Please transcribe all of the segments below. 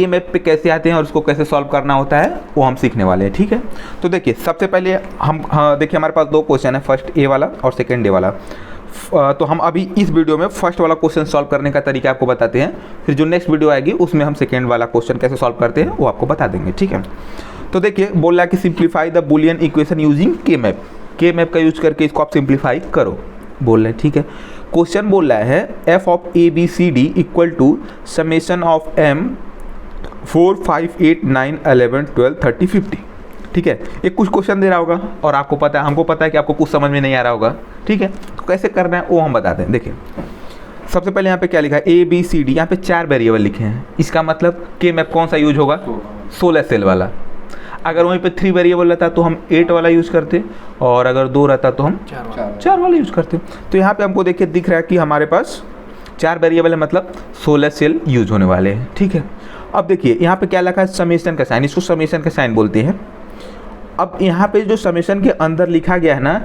ये मैप पे कैसे आते हैं और उसको कैसे सॉल्व करना होता है वो हम सीखने वाले हैं। ठीक है, तो देखिए सबसे पहले हम देखिए हमारे पास दो क्वेश्चन है, फर्स्ट ए वाला और सेकंड ए वाला। तो हम अभी इस वीडियो में फर्स्ट वाला क्वेश्चन सॉल्व करने का तरीका आपको बताते हैं, फिर जो नेक्स्ट वीडियो आएगी उसमें हम सेकंड वाला क्वेश्चन कैसे सॉल्व करते हैं वो आपको बता देंगे। ठीक है, तो देखिए बोल रहा है कि simplify the Boolean equation using के मैप। के मैप का यूज करके इसको आप सिंप्लीफाई करो बोल रहे हैं। ठीक है, क्वेश्चन बोल रहा है F of A B C D equal to summation of M 4 5 8 9 11 12 30 50। ठीक है, एक कुछ क्वेश्चन दे रहा होगा और आपको पता है, हमको पता है कि आपको कुछ समझ में नहीं आ रहा होगा। ठीक है, तो कैसे करना है वो हम बताते हैं। देखिए सबसे पहले यहाँ पे क्या लिखा है, ए बी सी डी, यहाँ पे 4 वेरिएबल लिखे हैं। इसका मतलब के मैप कौन सा यूज होगा, 16 सेल वाला। अगर वहीं पे 3 वेरिएबल रहता तो हम 8 वाला यूज़ करते, और अगर 2 रहता तो हम 4 वाला यूज़ करते। तो यहाँ पे हमको देखिए दिख रहा है कि हमारे पास 4 वेरिएबल है, मतलब 16 सेल यूज होने वाले हैं। ठीक है, अब देखिए यहाँ पे क्या लिखा है, समेशन का साइन, इसको समेशन का साइन बोलते हैं। अब यहाँ पे जो समेशन के अंदर लिखा गया है ना,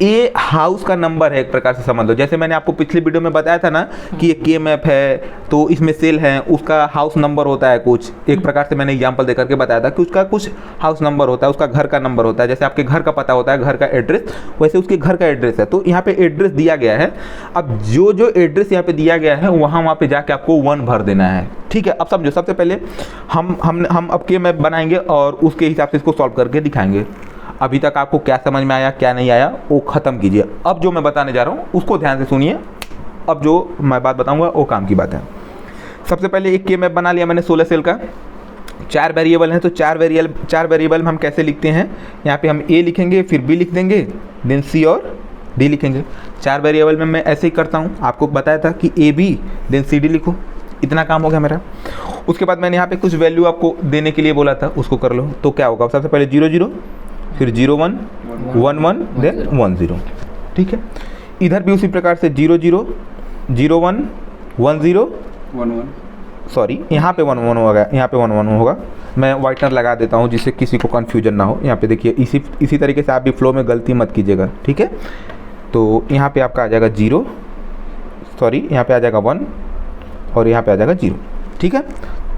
ए हाउस का नंबर है एक प्रकार से समझ लो। जैसे मैंने आपको पिछली वीडियो में बताया था ना कि ये के मैप है तो इसमें सेल है, उसका हाउस नंबर होता है कुछ, एक प्रकार से मैंने एग्जांपल देकर के बताया था कि उसका कुछ हाउस नंबर होता है, उसका घर का नंबर होता है। जैसे आपके घर का पता होता है, घर का एड्रेस, वैसे उसके घर का एड्रेस है। तो यहाँ पे एड्रेस दिया गया है। अब जो जो एड्रेस यहाँ पे दिया गया है वहाँ पे जाके आपको 1 भर देना है। ठीक है, अब समझो सबसे पहले हम अब के मैप बनाएंगे और उसके हिसाब से इसको सॉल्व करके दिखाएंगे। अभी तक आपको क्या समझ में आया क्या नहीं आया वो ख़त्म कीजिए। अब जो मैं बताने जा रहा हूँ उसको ध्यान से सुनिए। अब जो मैं बात बताऊँगा वो काम की बात है। सबसे पहले एक के मैप बना लिया मैंने 16 सेल का, 4 वेरिएबल हैं। तो 4 वेरिएबल में हम कैसे लिखते हैं, यहाँ पे हम ए लिखेंगे, फिर बी लिख देंगे, देन सी और डी लिखेंगे। 4 वेरिएबल में मैं ऐसे ही करता हूँ, आपको बताया था कि A B then C D लिखो, इतना काम हो गया मेरा। उसके बाद मैंने यहाँ पे कुछ वैल्यू आपको देने के लिए बोला था, उसको कर लो। तो क्या होगा, सबसे पहले 0 0, फिर 0 1 1 1 देन 1 0। ठीक है, इधर भी उसी प्रकार से 0 0 0 1 1 0 1 1, सॉरी यहाँ पे 1 1 होगा, यहाँ पे 1 1 होगा। मैं वाइटनर लगा देता हूँ जिससे किसी को कन्फ्यूजन ना हो। यहाँ पे देखिए इसी तरीके से आप भी फ्लो में गलती मत कीजिएगा। ठीक है, तो यहाँ पे आपका आ जाएगा 0, सॉरी यहाँ पे आ जाएगा 1 और यहाँ पे आ जाएगा 0। ठीक है,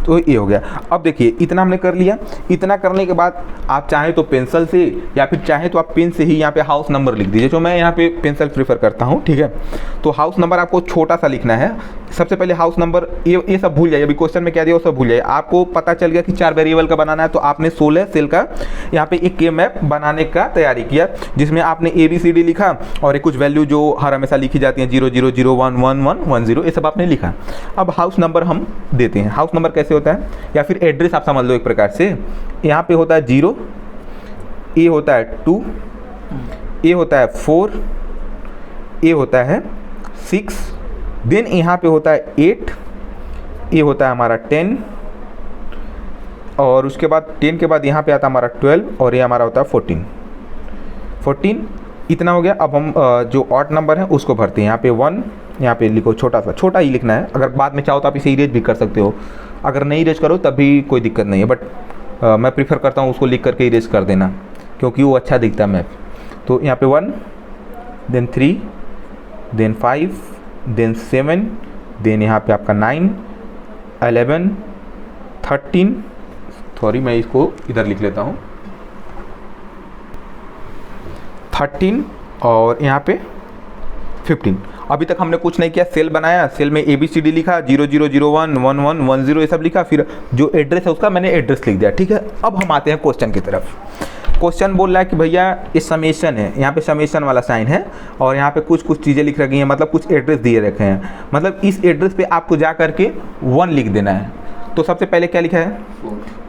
तो ये हो गया। अब देखिए इतना हमने कर लिया। इतना करने के बाद आप चाहें तो पेंसिल से या फिर चाहें तो आप पेन से ही यहाँ पे हाउस नंबर लिख दीजिए, जो मैं यहाँ पे पेंसिल प्रीफर करता हूँ। ठीक है, तो हाउस नंबर आपको छोटा सा लिखना है। सबसे पहले हाउस नंबर, ये सब भूल जाइए, अभी क्वेश्चन में क्या दिया वो सब भूल जाइए। आपको पता चल गया कि 4 वेरिएबल का बनाना है, तो आपने 16 सेल का यहाँ पे एक के मैप बनाने का तैयारी किया, जिसमें आपने ए बी सी डी लिखा और कुछ वैल्यू जो हर हमेशा लिखी जाती हैं 0 0 0 1 1 1 1 0, ये सब आपने लिखा। अब हाउस नंबर हम देते हैं। हाउस नंबर कैसे होता है, या फिर एड्रेस आप समझ लो एक प्रकार से। यहाँ पे होता है 0, ए होता है 2, ए होता है 4, ए होता है 6, देन यहाँ पे होता है 8, ए होता है हमारा 10, और उसके बाद 10 के बाद यहाँ पे आता है हमारा 12 और ये हमारा होता है 14। इतना हो गया। अब हम जो ऑड नंबर है उसको भरते हैं। यहाँ पे 1, यहाँ पे लिखो छोटा ही लिखना है। अगर बाद में चाहो तो आप इसे इरेज भी कर सकते हो, अगर नहीं इरेज करो तब भी कोई दिक्कत नहीं है, बट मैं प्रीफर करता हूँ उसको लिख करके इरेज कर देना, क्योंकि वो अच्छा दिखता है मैप। तो यहाँ पे 1 देन 3 देन 5 देन 7 देन यहाँ पे आपका 9 11 13, सॉरी मैं इसको इधर लिख लेता हूँ, 13 और यहाँ पे 15। अभी तक हमने कुछ नहीं किया, सेल बनाया, सेल में ए बी सी डी लिखा, 0 0 0 1 1 1 1 0 ये सब लिखा, फिर जो एड्रेस है उसका मैंने एड्रेस लिख दिया। ठीक है, अब हम आते हैं क्वेश्चन की तरफ। क्वेश्चन बोल रहा है कि भैया ये समेशन है, यहाँ पे समेशन वाला साइन है और यहाँ पे कुछ चीज़ें लिख रखी हैं, मतलब कुछ एड्रेस दिए रखे हैं, मतलब इस एड्रेस पे आपको जा करके 1 लिख देना है। तो सबसे पहले क्या लिखा है,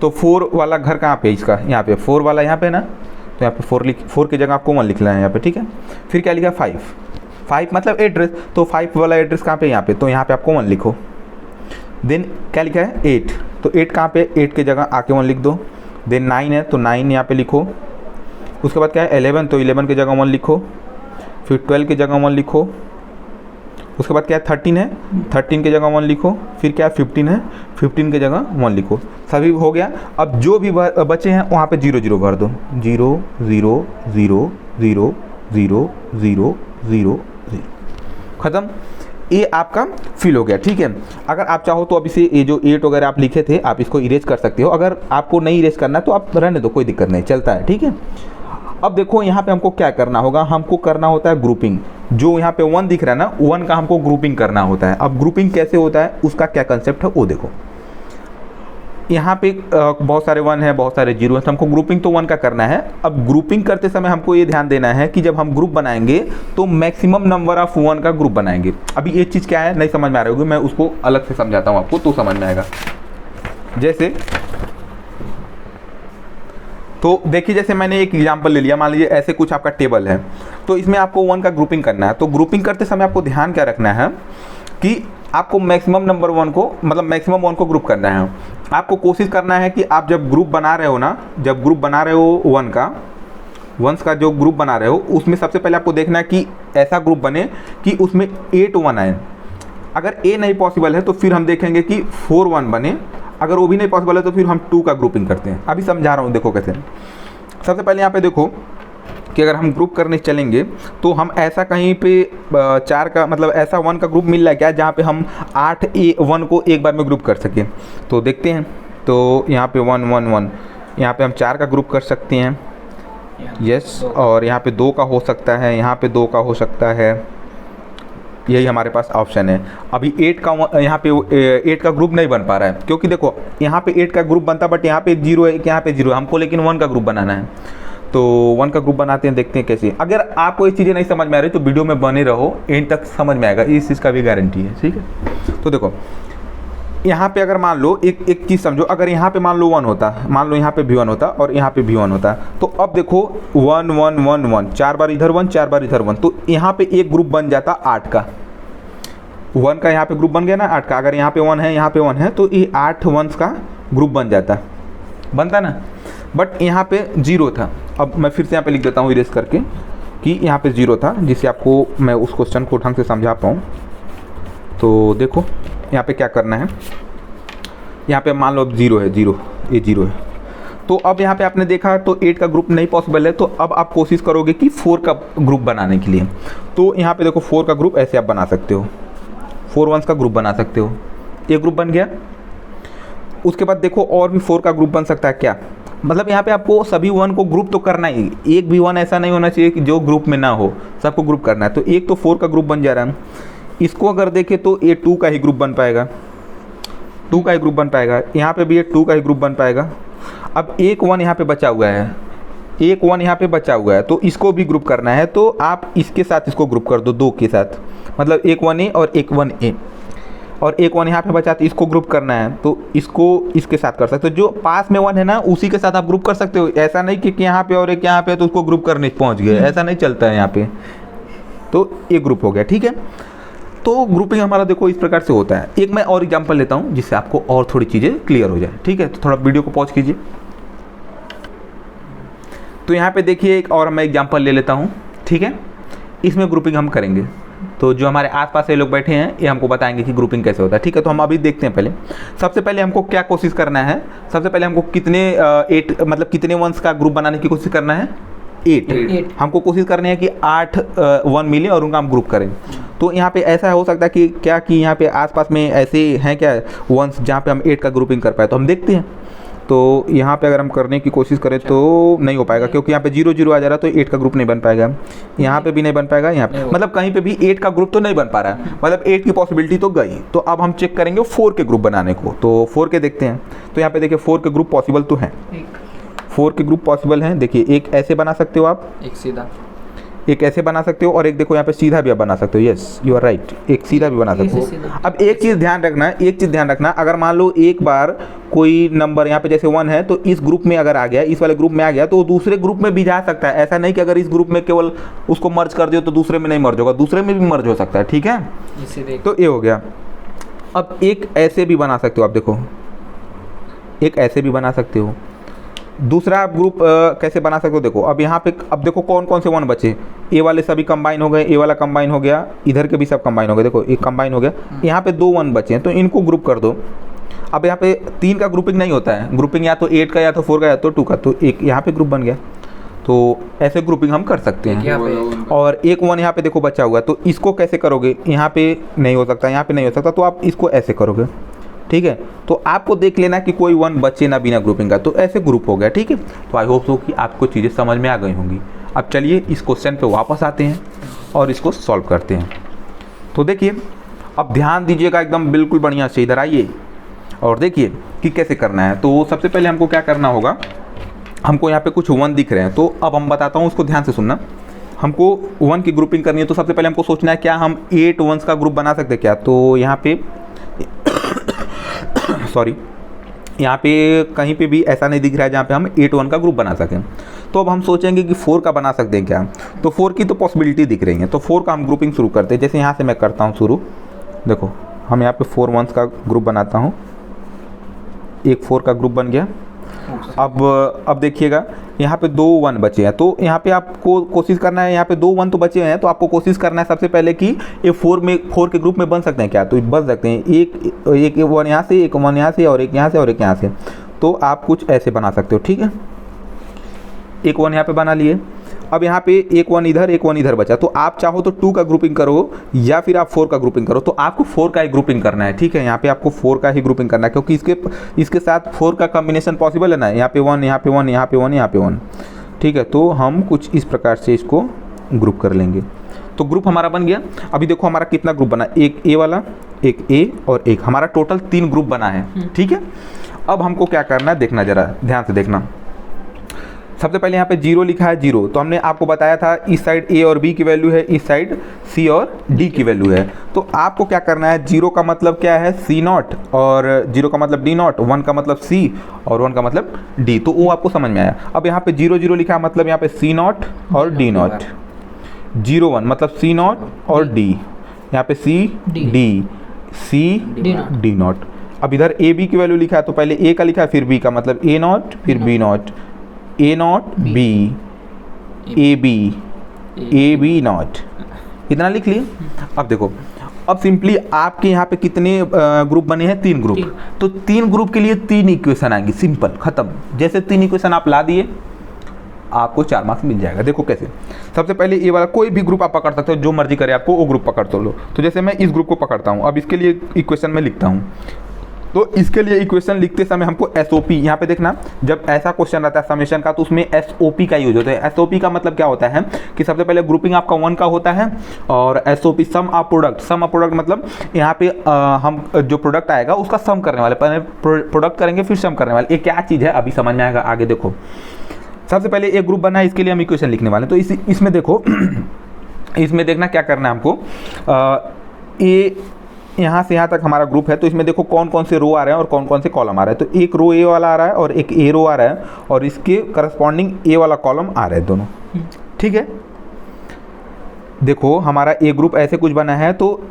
तो 4 वाला घर कहाँ पे, इसका यहाँ पे 4 वाला यहाँ पे ना, तो यहाँ पे 4 की जगह आपको 1 लिखना है यहाँ पे। ठीक है, फिर क्या लिखा है 5 मतलब एड्रेस, तो 5 वाला एड्रेस कहाँ पे, यहाँ पे, तो यहाँ पे आपको 1 लिखो। देन क्या लिखा है 8, तो 8 कहाँ पे, 8 की जगह आके 1 लिख दो। देन 9 है तो 9 यहाँ पे लिखो। उसके बाद क्या है 11, तो 11 की जगह 1 लिखो। फिर 12 की जगह 1 लिखो। उसके बाद क्या है 13 है, 13 की जगह 1 लिखो। फिर क्या है 15 है, 15 की जगह 1 लिखो। सभी हो गया। अब जो भी बचे हैं वहाँ पे 0 0 भर दो, 0 0 0 0 0 0 0 0, ख़त्म। ये आपका फिल हो गया, ठीक है। अगर आप चाहो तो अब इसे ये जो 8 वगैरह आप लिखे थे आप इसको इरेज कर सकते हो, अगर आपको नहीं इरेज करना तो आप रहने दो, कोई दिक्कत नहीं, चलता है, ठीक है। अब देखो यहाँ पे हमको क्या करना होगा, हमको करना होता है ग्रुपिंग। जो यहाँ पे 1 दिख रहा है ना, 1 का हमको ग्रुपिंग करना होता है। अब ग्रुपिंग कैसे होता है, उसका क्या कंसेप्ट है वो देखो। यहाँ पे बहुत सारे 1 है, बहुत सारे 0 है, तो हमको ग्रुपिंग तो 1 का करना है। अब ग्रुपिंग करते समय हमको ये ध्यान देना है कि जब हम ग्रुप बनाएंगे तो मैक्सिमम नंबर ऑफ 1 का ग्रुप बनाएंगे। अभी ये चीज़ क्या है नहीं समझ में आ रही होगी, मैं उसको अलग से समझाता हूँ आपको तो समझ में आएगा। जैसे तो देखिए, जैसे मैंने एक एग्जांपल ले लिया, मान लीजिए ऐसे कुछ आपका टेबल है, तो इसमें आपको 1 का ग्रुपिंग करना है। तो ग्रुपिंग करते समय आपको ध्यान क्या रखना है कि आपको मैक्सिमम नंबर 1 को, मतलब मैक्सिमम 1 को ग्रुप करना है। आपको कोशिश करना है कि आप जब ग्रुप बना रहे हो ना, जब ग्रुप बना रहे हो 1 का जो ग्रुप बना रहे हो, उसमें सबसे पहले आपको देखना है कि ऐसा ग्रुप बने कि उसमें 8 1 आए। अगर ए नहीं पॉसिबल है तो फिर हम देखेंगे कि 4 1 बने। अगर वो भी नहीं पॉसिबल है तो फिर हम 2 का ग्रुपिंग करते हैं। अभी समझा रहा हूँ, देखो कैसे। सबसे पहले यहाँ पे देखो कि अगर हम ग्रुप करने चलेंगे तो हम ऐसा कहीं पे 4 का, मतलब ऐसा 1 का ग्रुप मिल रहा है क्या जहाँ पे हम 8 1 को एक बार में ग्रुप कर सकें। तो देखते हैं, तो यहाँ पे 1 1 1, यहाँ पे हम 4 का ग्रुप कर सकते हैं, यस। और यहाँ पे 2 का हो सकता है, यहाँ पे 2 का हो सकता है, यही हमारे पास ऑप्शन है। अभी 8 का यहाँ पे 8 का ग्रुप नहीं बन पा रहा है, क्योंकि देखो यहाँ पे 8 का ग्रुप बनता, बट यहाँ पे 0 है, यहाँ पे 0 है, हमको लेकिन 1 का ग्रुप बनाना है। तो 1 का ग्रुप बनाते हैं, देखते हैं कैसे। अगर आपको ये चीज़ें नहीं समझ में आ रही तो वीडियो में बने रहो, एंड तक समझ में आएगा, इस चीज़ का भी गारंटी है, ठीक है। तो देखो यहाँ पे अगर मान लो एक चीज़ समझो, अगर यहाँ पे मान लो 1 होता, मान लो यहाँ पे भी 1 होता और यहाँ पे भी 1 होता, तो अब देखो 1 1 1 1, 4 बार इधर 1, 4 बार इधर 1, तो यहाँ पे एक ग्रुप बन जाता 8 का। 1 का यहाँ पे ग्रुप बन गया ना 8 का। अगर यहाँ पे 1 है, यहाँ पे 1 है, तो ये 8 1s का ग्रुप बन जाता, बनता ना। बट यहाँ पे 0 था। अब मैं फिर से यहाँ पे लिख देता हूँ इरेज करके कि यहाँ पे 0 था, जिससे आपको मैं उस क्वेश्चन को ढंग से समझा पाऊँ। तो देखो यहाँ पे क्या करना है, यहाँ पे मान लो अब 0 है, 0, ये 0 है। तो अब यहाँ पे आपने देखा तो 8 का ग्रुप नहीं पॉसिबल है, तो अब आप कोशिश करोगे कि 4 का ग्रुप बनाने के लिए। तो यहाँ पे देखो 4 का ग्रुप ऐसे आप बना सकते हो, 4 1s का ग्रुप बना सकते हो, ये ग्रुप बन गया। उसके बाद देखो और भी 4 का ग्रुप बन सकता है क्या, मतलब यहाँ पे आपको सभी 1 को ग्रुप तो करना ही, एक भी 1 ऐसा नहीं होना चाहिए कि जो ग्रुप में ना हो, सबको ग्रुप करना है। तो एक तो 4 का ग्रुप बन जा रहा है। इसको अगर देखें तो ये 2 का ही ग्रुप बन पाएगा, 2 का ही ग्रुप बन पाएगा। यहाँ पे भी ये 2 का ही ग्रुप बन पाएगा। अब एक 1 यहाँ पे बचा हुआ है, एक 1 यहाँ पे बचा हुआ है, तो इसको भी ग्रुप करना है। तो आप इसके साथ इसको ग्रुप कर दो, 2 के साथ, मतलब एक 1A और एक 1A, और एक 1 यहाँ पे बचा तो इसको ग्रुप करना है, तो इसको इसके साथ कर सकते हो। जो पास में 1 है ना उसी के साथ आप ग्रुप कर सकते हो। ऐसा नहीं कि यहाँ पे और एक यहाँ पे तो उसको ग्रुप करने पहुँच गए, ऐसा नहीं चलता है यहाँ पे। तो ये ग्रुप हो गया, ठीक है। तो ग्रुपिंग हमारा देखो इस प्रकार से होता है। एक मैं और एग्जांपल लेता हूँ जिससे आपको और थोड़ी चीज़ें क्लियर हो जाए, ठीक है। तो थोड़ा वीडियो को पॉज कीजिए। तो यहाँ पे देखिए एक और मैं एग्जांपल ले लेता हूँ, ठीक है। इसमें ग्रुपिंग हम करेंगे, तो जो हमारे आसपास से लोग बैठे हैं ये हमको बताएंगे कि ग्रुपिंग कैसे होता है, ठीक है। तो हम अभी देखते हैं। पहले सबसे पहले हमको क्या कोशिश करना है, सबसे पहले हमको कितने 8 मतलब कितने 1s का ग्रुप बनाने की कोशिश करना है, 8। हमको कोशिश करनी है कि 8 1 मिले और उनका हम ग्रुप करें। तो यहाँ पे ऐसा हो सकता है कि क्या कि यहाँ पे आसपास में ऐसे हैं क्या 1s जहाँ पे हम 8 का ग्रुपिंग कर पाए, तो हम देखते हैं। तो यहाँ पे अगर हम करने की कोशिश करें तो नहीं हो पाएगा, क्योंकि यहाँ पे 0 0 आ जा रहा है, तो 8 का ग्रुप नहीं बन पाएगा। यहाँ पे भी नहीं बन पाएगा, यहाँ पे मतलब कहीं पे भी 8 का ग्रुप तो नहीं बन पा रहा है, मतलब 8 की पॉसिबिलिटी तो गई। तो अब हम चेक करेंगे 4 के ग्रुप बनाने को। तो 4 के देखते हैं। तो यहाँ पे देखिए 4 के ग्रुप पॉसिबल तो हैं, 4 के ग्रुप पॉसिबल हैं। देखिए एक ऐसे बना सकते हो आप, एक सीधा, एक ऐसे बना सकते हो, और एक देखो यहाँ पे सीधा भी आप बना सकते हो। यस यू आर राइट, एक सीधा भी बना सकते हो। अब एक चीज़ ध्यान रखना, एक चीज़ ध्यान रखना, अगर मान लो एक बार कोई नंबर यहाँ पे जैसे 1 है तो इस ग्रुप में अगर आ गया, इस वाले ग्रुप में आ गया, तो दूसरे ग्रुप में भी जा सकता है। ऐसा नहीं कि अगर इस ग्रुप में केवल उसको मर्ज कर दियो तो दूसरे में नहीं मर्ज होगा, दूसरे में भी मर्ज हो सकता है, ठीक है। तो ये हो गया। अब एक ऐसे भी बना सकते हो आप, देखो एक ऐसे भी बना सकते हो। दूसरा आप ग्रुप कैसे बना सकते हो, देखो अब यहाँ पे अब देखो कौन कौन से 1 बचे, ए वाले सभी कंबाइन हो गए, ए वाला कंबाइन हो गया, इधर के भी सब कंबाइन हो गए। देखो एक कंबाइन हो गया, यहाँ पे 2 1 बचे हैं, तो इनको ग्रुप कर दो। अब यहाँ पे 3 का ग्रुपिंग नहीं होता है, ग्रुपिंग या तो 8 का या तो 4 का या तो 2 का, तो एक यहाँ पे ग्रुप बन गया। तो ऐसे ग्रुपिंग हम कर सकते हैं। और एक 1 यहाँ पे देखो बचा हुआ है, तो इसको कैसे करोगे, यहाँ पे नहीं हो सकता, यहाँ पे नहीं हो सकता, तो आप इसको ऐसे करोगे, ठीक है। तो आपको देख लेना कि कोई 1 बचे ना बिना ग्रुपिंग का, तो ऐसे ग्रुप हो गया, ठीक है। तो आई होप सो कि आपको चीज़ें समझ में आ गई होंगी। अब चलिए इस क्वेश्चन पे वापस आते हैं और इसको सॉल्व करते हैं। तो देखिए अब ध्यान दीजिएगा एकदम बिल्कुल बढ़िया से, इधर आइए और देखिए कि कैसे करना है। तो सबसे पहले हमको क्या करना होगा, हमको यहाँ पे कुछ 1 दिख रहे हैं, तो अब हम बताता हूँ, उसको ध्यान से सुनना। हमको 1 की ग्रुपिंग करनी है, तो सबसे पहले हमको सोचना है क्या हम 8 1s का ग्रुप बना सकते हैं क्या। तो यहाँ पे सॉरी, यहाँ पे कहीं पे भी ऐसा नहीं दिख रहा है जहाँ पे हम 8 1 का ग्रुप बना सकें। तो अब हम सोचेंगे कि 4 का बना सकते हैं क्या, तो 4 की तो पॉसिबिलिटी दिख रही है, तो 4 का हम ग्रुपिंग शुरू करते हैं। जैसे यहाँ से मैं करता हूँ शुरू, देखो हम यहाँ पे 4 1s का ग्रुप बनाता हूँ, एक 4 का ग्रुप बन गया। अब देखिएगा यहाँ पे 2 1 बचे हैं, तो यहाँ पे आपको कोशिश करना है, यहाँ पे 2 1 तो बचे हैं, तो आपको कोशिश करना है सबसे पहले कि ये 4 के ग्रुप में बन सकते हैं क्या, तो बन सकते हैं। एक 1 यहाँ से, एक 1 यहाँ से, और एक यहाँ से, और एक यहाँ से, तो आप कुछ ऐसे बना सकते हो, ठीक है। एक 1 यहाँ पे बना लिए। अब यहाँ पे एक 1 इधर, एक 1 इधर बचा, तो आप चाहो तो 2 का ग्रुपिंग करो या फिर आप 4 का ग्रुपिंग करो, तो आपको 4 का ही ग्रुपिंग करना है, ठीक है। यहाँ पे आपको 4 का ही ग्रुपिंग करना है, क्योंकि इसके साथ 4 का कॉम्बिनेशन पॉसिबल है ना, यहाँ पे 1, यहाँ पे 1, यहाँ पे 1, यहाँ पे 1, ठीक है। तो हम कुछ इस प्रकार से इसको ग्रुप कर लेंगे। तो ग्रुप हमारा बन गया। अभी देखो हमारा कितना ग्रुप बना, एक ए वाला, एक ए और एक, हमारा टोटल 3 ग्रुप बना है, ठीक है। अब हमको क्या करना है, देखना जरा ध्यान से देखना। सबसे पहले यहाँ पे 0 लिखा है, 0, तो हमने आपको बताया था इस साइड ए और बी की वैल्यू है, इस साइड सी और डी की वैल्यू है। तो आपको क्या करना है, 0 का मतलब क्या है C0, और 0 का मतलब D0, 1 का मतलब C और 1 का मतलब D, तो वो आपको समझ में आया। अब यहाँ पे 0 0 लिखा है, मतलब यहाँ पे C0 और D0, 0 1 मतलब C0 और D, यहाँ पे C D, C D0। अब इधर ए बी की वैल्यू लिखा है, तो पहले ए का लिखा है, फिर बी का, मतलब A0 फिर B0, A0 B, AB, AB0, इतना लिख लिए। अब देखो, अब सिंपली आपके यहाँ पे कितने ग्रुप बने हैं, 3 ग्रुप, तो 3 ग्रुप के लिए 3 इक्वेशन आएंगी, सिंपल खत्म। जैसे 3 इक्वेशन आप ला दिए, आपको 4 मार्क्स मिल जाएगा। देखो कैसे, सबसे पहले ये वाला कोई भी ग्रुप आप पकड़ सकते हो, जो मर्जी करे आपको वो ग्रुप पकड़ तो लो। तो जैसे मैं इस ग्रुप को पकड़ता हूँ, अब इसके लिए इक्वेशन में लिखता हूँ। तो इसके लिए इक्वेशन लिखते समय हमको एसओपी, यहाँ पे देखना, जब ऐसा क्वेश्चन रहता है समेशन का, तो उसमें एसओपी का यूज होता है। एसओपी का मतलब क्या होता है कि सबसे पहले ग्रुपिंग आपका 1 का होता है, और SOP sum of product, sum of product मतलब यहाँ पे हम जो प्रोडक्ट आएगा उसका सम करने वाले, पहले प्रोडक्ट करेंगे फिर सम करने वाले। ये क्या चीज़ है अभी समझ में आएगा आगे। देखो सबसे पहले एक ग्रुप बना है, इसके लिए हम इक्वेशन लिखने वाले हैं। तो इसमें देखो इसमें देखना क्या करना है हमको, ए यहाँ से यहाँ तक हमारा ग्रुप है, तो इसमें देखो कौन कौन से रो आ रहे हैं और कौन कौन से कॉलम आ रहे हैं। तो एक रो ए वाला आ रहा है और एक ए रो आ रहा है, और इसके करस्पॉन्डिंग ए वाला कॉलम आ रहा है दोनों, ठीक है। देखो हमारा ए ग्रुप ऐसे कुछ बना है, तो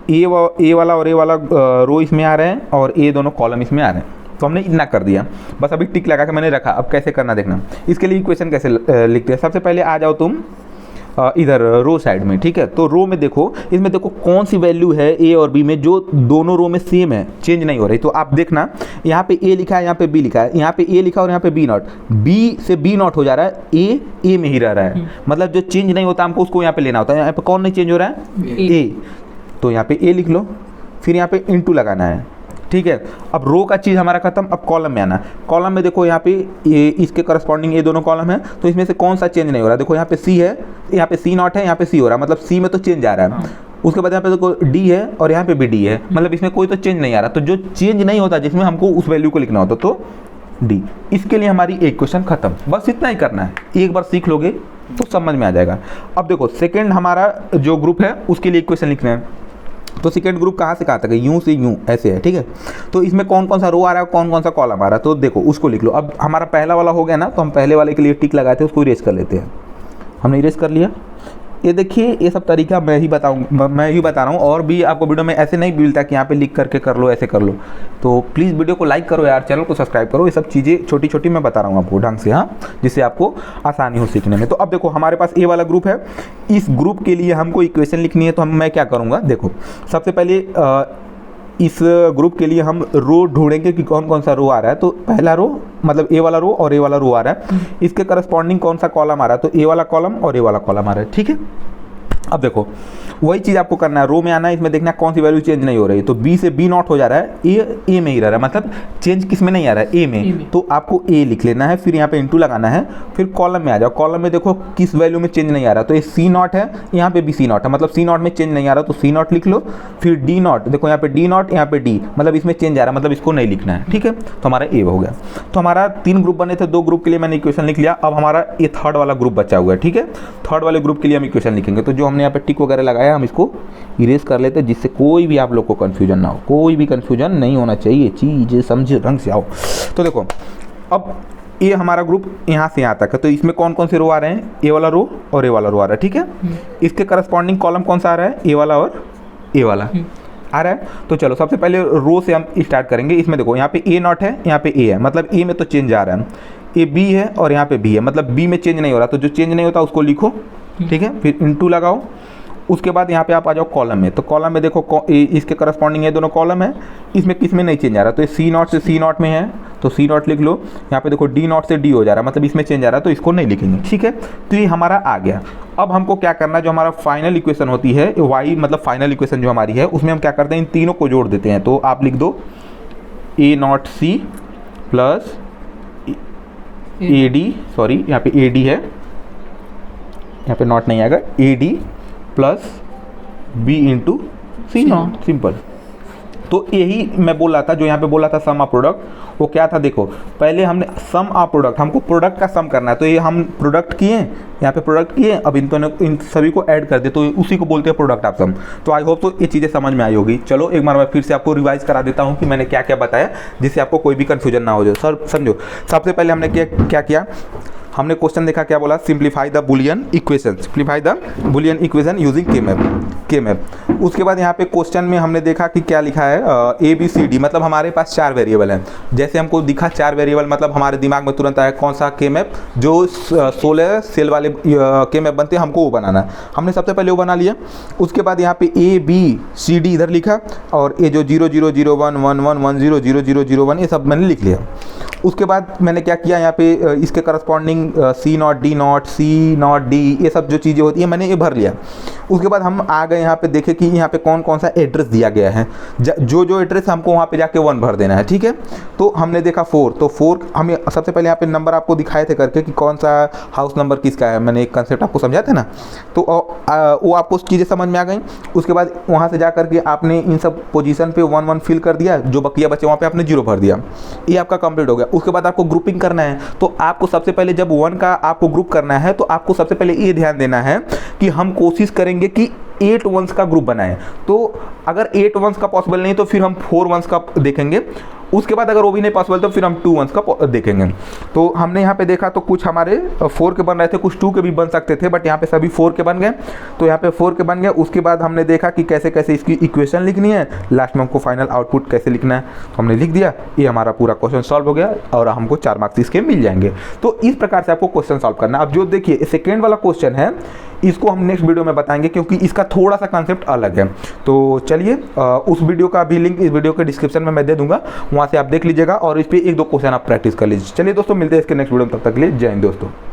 ए वाला और ए वाला रो इसमें आ रहे हैं और ए दोनों कॉलम इसमें आ रहे हैं। तो हमने इतना कर दिया, बस अभी टिक लगा के मैंने रखा। अब कैसे करना देखना, इसके लिए इक्वेशन कैसे लिखते हैं। सबसे पहले आ जाओ तुम इधर रो साइड में, ठीक है। तो रो में देखो, इसमें देखो कौन सी वैल्यू है ए और बी में जो दोनों रो में सेम है, चेंज नहीं हो रही। तो आप देखना, यहाँ पे ए लिखा है, यहाँ पे बी लिखा है, यहाँ पे ए लिखा और यहाँ पे B0, बी से B0 हो जा रहा है, ए में ही रह रहा है, मतलब जो चेंज नहीं होता हमको उसको यहाँ पे लेना होता है। यहाँ पे कौन नहीं चेंज हो रहा है, ए, तो यहाँ पे ए लिख लो, फिर यहाँ पे इंटू लगाना है, ठीक है। अब रो का चीज़ हमारा खत्म, अब कॉलम में आना। कॉलम में देखो यहाँ पे ये इसके करस्पॉन्डिंग ये दोनों कॉलम है, तो इसमें से कौन सा चेंज नहीं हो रहा। देखो यहाँ पे सी है, यहाँ पे C0 है, यहाँ पे सी हो रहा है, मतलब सी में तो चेंज आ रहा है। उसके बाद यहाँ पे देखो डी है और यहाँ पे भी डी है, मतलब इसमें कोई तो चेंज नहीं आ रहा। तो जो चेंज नहीं होता जिसमें हमको उस वैल्यू को लिखना होता, तो डी। इसके लिए हमारी एक क्वेश्चन खत्म, बस इतना ही करना है। एक बार सीख लोगे तो समझ में आ जाएगा। अब देखो सेकेंड हमारा जो ग्रुप है उसके लिए इक्वेशन लिखना है। तो सेकेंड ग्रुप कहाँ से कहाँ तक है, यूँ से यूँ ऐसे है, ठीक है। तो इसमें कौन कौन सा रो आ रहा है, कौन कौन सा कॉलम आ रहा है, तो देखो उसको लिख लो। अब हमारा पहला वाला हो गया ना, तो हम पहले वाले के लिए टिक लगाते हैं, उसको इरेज कर लेते हैं। हमने इरेज कर लिया। ये देखिए ये सब तरीका मैं ही बता रहा हूँ, और भी आपको वीडियो में ऐसे नहीं मिलता कि यहाँ पे लिख करके कर लो, ऐसे कर लो। तो प्लीज़ वीडियो को लाइक करो यार, चैनल को सब्सक्राइब करो। ये सब चीज़ें छोटी छोटी मैं बता रहा हूँ आपको ढंग से, हाँ, जिससे आपको आसानी हो सीखने में। तो अब देखो हमारे पास ए वाला ग्रुप है, इस ग्रुप के लिए हमको इक्वेशन लिखनी है। तो मैं क्या करूँगा, देखो सबसे पहले इस ग्रुप के लिए हम रो ढूंढेंगे कि कौन कौन सा रो आ रहा है। तो पहला रो मतलब ए वाला रो और ए वाला रो आ रहा है, इसके करस्पॉन्डिंग कौन सा कॉलम आ रहा है, तो ए वाला कॉलम और ए वाला कॉलम आ रहा है, ठीक है। अब देखो वही चीज़ आपको करना है, रो में आना है, इसमें देखना कौन सी वैल्यू चेंज नहीं हो रही है। तो बी से बी नॉट हो जा रहा है, ए में ही रह रहा है, मतलब चेंज किस में नहीं आ रहा है, ए में। तो आपको ए लिख लेना है, फिर यहाँ पे इंटू लगाना है, फिर कॉलम में आ जाओ। कॉलम में देखो किस वैल्यू में चेंज नहीं आ रहा, तो ये सी नॉट है, यहाँ पे भी सी नॉट है, मतलब सी नॉट में चेंज नहीं आ रहा तो सी नॉट लिख लो। फिर डी नॉट, देखो यहाँ पे डी नॉट, यहाँ पे डी, मतलब इसमें चेंज आ रहा है, मतलब इसको नहीं लिखना है, ठीक है। तो हमारा ए हो गया। तो हमारा 3 ग्रुप बने थे, 2 ग्रुप के लिए मैंने इक्वेशन लिख लिया। अब हमारा ये थर्ड वाला ग्रुप बचा हुआ है, ठीक है। थर्ड वाले ग्रुप के लिए हम इक्वेशन लिखेंगे। तो जो हमने यहाँ पे टिक वगैरह लगाया हम इसको इरेज कर लेते हैं, जिससे कोई भी आप लोग को कन्फ्यूजन ना हो, कोई भी कन्फ्यूजन नहीं होना चाहिए, चीज़ें समझे रंग से आओ। तो देखो अब ये हमारा ग्रुप यहाँ से यहाँ तक है, तो इसमें कौन कौन से रो आ रहे हैं, ए वाला रो और ए वाला रो आ रहा है, ठीक है। इसके करस्पॉन्डिंग कॉलम कौन सा आ रहा है, ए वाला और ए वाला आ रहा है। तो चलो सबसे पहले रो से हम स्टार्ट करेंगे। इसमें देखो यहाँ पे ए नॉट है, यहाँ पे ए है, मतलब ए में तो चेंज आ रहा है, ए बी है और यहाँ पे बी है, मतलब बी में चेंज नहीं हो रहा, तो जो चेंज नहीं होता उसको लिखो, ठीक है। फिर इंटू लगाओ, उसके बाद यहाँ पे आप आ जाओ कॉलम में। तो कॉलम में देखो इसके करस्पॉन्डिंग ये दोनों कॉलम है, इसमें किस में नहीं चेंज आ रहा, तो ये सी नॉट से सी नॉट में है, तो सी नॉट लिख लो। यहाँ पे देखो डी नॉट से डी हो जा रहा है, मतलब इसमें चेंज आ रहा है, तो इसको नहीं लिखेंगे, ठीक है। तो ये हमारा आ गया। अब हमको क्या करना है, जो हमारा फाइनल इक्वेशन होती है वाई, मतलब फाइनल इक्वेशन जो हमारी है, उसमें हम क्या करते हैं, इन तीनों को जोड़ देते हैं। तो आप लिख दो A not C plus A D, sorry यहाँ पे ए डी है, यहाँ पे नॉट नहीं आएगा, A D plus B into C not, simple. तो यही मैं बोल रहा था, जो यहाँ पे बोल रहा था सम ऑफ प्रोडक्ट, वो क्या था, देखो पहले हमने सम ऑफ प्रोडक्ट, हमको प्रोडक्ट का सम करना है। तो ये हम प्रोडक्ट किए, यहाँ पे प्रोडक्ट किए, अब इन सभी को ऐड कर दे, तो उसी को बोलते हैं प्रोडक्ट ऑफ सम। तो आई होप तो ये चीज़ें समझ में आई होगी। चलो एक बार मैं फिर से आपको रिवाइज करा देता हूँ कि मैंने क्या क्या बताया, जिससे आपको कोई भी कन्फ्यूजन ना हो जाए। सर समझो, सबसे पहले हमने क्या किया, हमने क्वेश्चन देखा, क्या बोला, simplify the Boolean equation, simplify the Boolean equation using के मैप। उसके बाद यहाँ पे क्वेश्चन में हमने देखा कि क्या लिखा है, ए बी सी डी, मतलब हमारे पास 4 वेरिएबल हैं। जैसे हमको दिखा 4 वेरिएबल, मतलब हमारे दिमाग में तुरंत आया कौन सा के मैप, जो 16 सेल वाले के मैप बनते हैं, हमको वो बनाना है। हमने सबसे पहले वो बना लिया। उसके बाद यहाँ पे ए बी सी डी इधर लिखा, और ये जो 0 0 0 1 1 1 1 0 0 0 0 1 ये सब मैंने लिख लिया। उसके बाद मैंने क्या किया, यहाँ पे इसके corresponding C not D not C not D ये सब जो चीज़ें होती हैं मैंने ये भर लिया। उसके बाद हम आ गए यहाँ पे, देखे कि यहाँ पे कौन कौन सा एड्रेस दिया गया है, जो एड्रेस हमको वहाँ पे जाके 1 भर देना है, ठीक है। तो हमने देखा 4, तो 4 हमें सबसे पहले यहाँ पे नंबर आपको दिखाए थे करके कि कौन सा हाउस नंबर किसका है, मैंने एक कंसेप्ट आपको समझाया था ना, तो वो आपको चीज़ें समझ में आ गई। उसके बाद वहाँ से जा करके आपने इन सब पोजीशन पे 1 1 फिल कर दिया, जो बकिया बचे वहाँ पे आपने 0 भर दिया, ये आपका कंप्लीट हो गया। उसके बाद आपको ग्रुपिंग करना है, तो आपको सबसे पहले जब 1 का आपको ग्रुप करना है, तो आपको सबसे पहले ये ध्यान देना है कि हम कोशिश करेंगे कि 8 1s का ग्रुप बनाएं। तो अगर 8 1s का पॉसिबल नहीं तो फिर हम 4 1s का देखेंगे। उसके बाद अगर वो भी नहीं पॉसिबल तो फिर हम 2 1s का देखेंगे। तो हमने यहाँ पे देखा तो कुछ हमारे 4 के बन रहे थे, कुछ 2 के भी बन सकते थे, बट यहाँ पे सभी 4 के बन गए। तो यहाँ पे 4 के बन गए। उसके बाद हमने देखा कि कैसे कैसे इसकी इक्वेशन लिखनी है, लास्ट में हमको फाइनल आउटपुट कैसे लिखना है, तो हमने लिख दिया। ये हमारा पूरा क्वेश्चन सॉल्व हो गया और हमको 4 मार्क्स इसके मिल जाएंगे। तो इस प्रकार से आपको क्वेश्चन सॉल्व करना है। अब जो देखिए सेकेंड वाला क्वेश्चन है, इसको हम नेक्स्ट वीडियो में बताएंगे, क्योंकि इसका थोड़ा सा कंसेप्ट अलग है। तो चलिए उस वीडियो का भी लिंक इस वीडियो के डिस्क्रिप्शन में मैं दे दूंगा, वहाँ से आप देख लीजिएगा और इस पर 1-2 क्वेश्चन आप प्रैक्टिस कर लीजिए। चलिए दोस्तों, मिलते हैं इसके नेक्स्ट वीडियो में, तब तक के लिए जय हिंद दोस्तों।